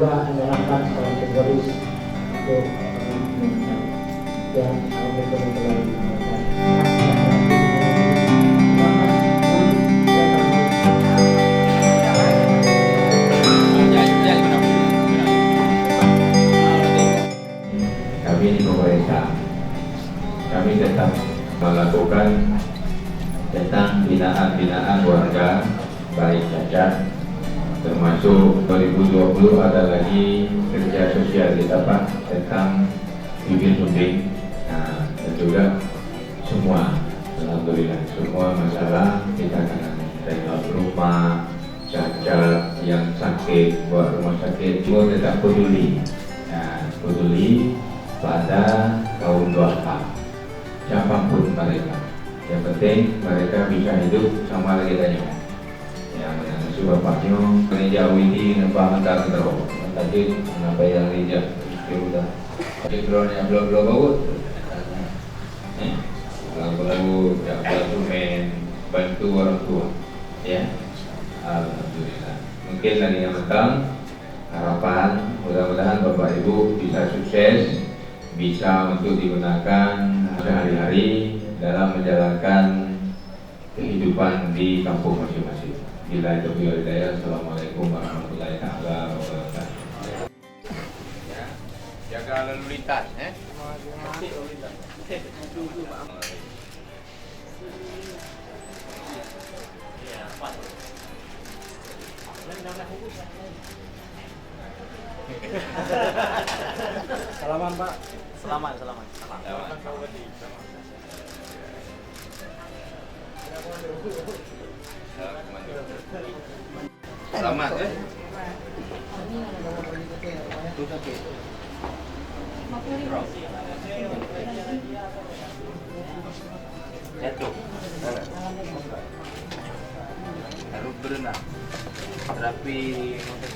juga menerapkan kategoris untuk yang kami di pemerintah, kami tetap melakukan tentang binaan warga baik cacat, termasuk 2020 ada lagi kerja sosial kita Pak tentang bibit suntik. Nah, dan juga semua, alhamdulillah semua masalah kita akan renov rumah, cacat yang sakit, buat rumah sakit, semua tetap peduli. Nah, peduli pada kaum duafa, siapapun mereka. Yang penting mereka bisa hidup sama lagi tanya. Yang bapaknya jauh ini nampak hendak terus tadi kenapa yang rijak sudah backgroundnya belum bagus lalu konsumen bantu orang tua ya alhamdulillah. Mungkin lagi yang datang harapan mudah-mudahan Bapak Ibu bisa sukses, bisa untuk digunakan sehari-hari dalam menjalankan kehidupan di kampung masing-masing. Bila itu hidayah. Assalamualaikum warahmatullahi wabarakatuh. Ya, jaga lalu lintas, Salaman Pak. Selamat. Selamat Jatuh. Harus berenang. Terapi motor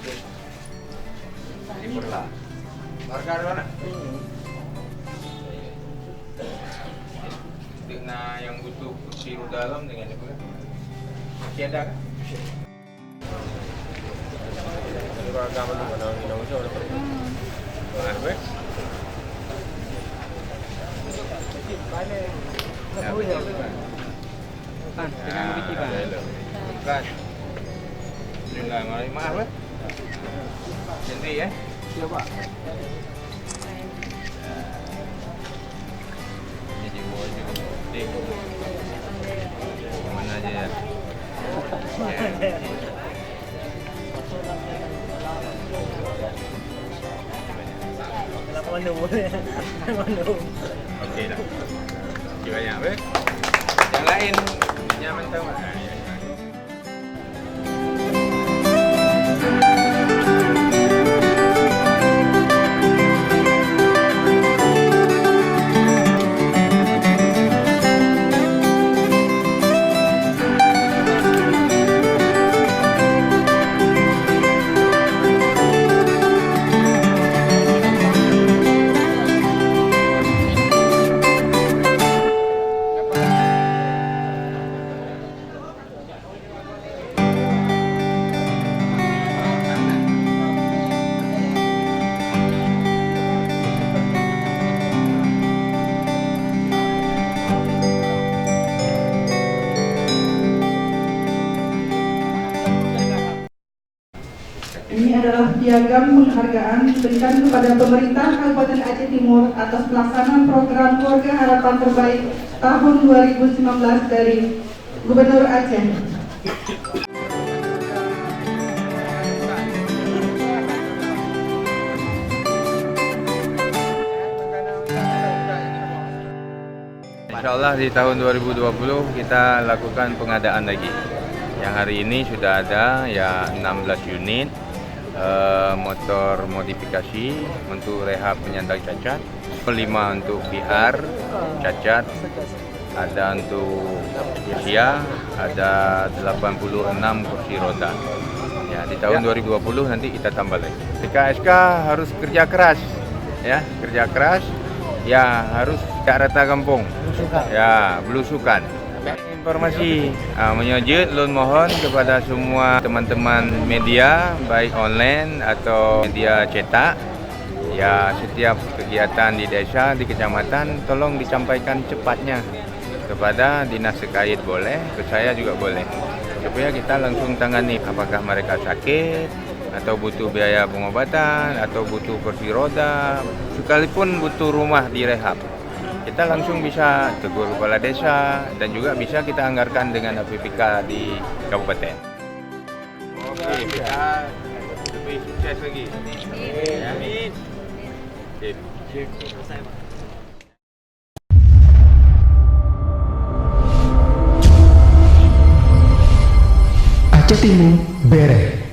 di Perla. warga mana? Dengan yang butuh kursi roda dalam dengan itu masih ada kan? Agama tu mana Indonesia orang pergi. Mana Bukan. Alhamdulillah, maaf Jadi ya. Siapa? Jadi mana aja ya? Okey dah. Terima banyak Yang lain nyaman tahu. Ini adalah piagam penghargaan diberikan kepada pemerintah Kabupaten Aceh Timur atas pelaksanaan program Keluarga Harapan Terbaik tahun 2019 dari Gubernur Aceh. InsyaAllah di tahun 2020 kita lakukan pengadaan lagi. Yang hari ini sudah ada ya 16 unit. motor modifikasi untuk rehab penyandang cacat, 5 untuk VR cacat, ada untuk usia, ada 86 kursi roda. Ya, di tahun 2020 nanti kita tambah lagi. PKSK harus kerja keras, ya, kerja keras, ya harus tidak rata kampung, ya belusukan. Informasi menyejut, Lun mohon kepada semua teman-teman media, baik online atau media cetak, ya setiap kegiatan di desa, di kecamatan, tolong disampaikan cepatnya kepada dinas terkait boleh, ke saya juga boleh, supaya kita langsung tangani apakah mereka sakit atau butuh biaya pengobatan atau butuh kursi roda, sekalipun butuh rumah direhab. Kita langsung bisa tegur kepala desa dan juga bisa kita anggarkan dengan APBK di kabupaten. Oke, kita lebih sukses lagi. Amin. Sip. Aceh Timur beres.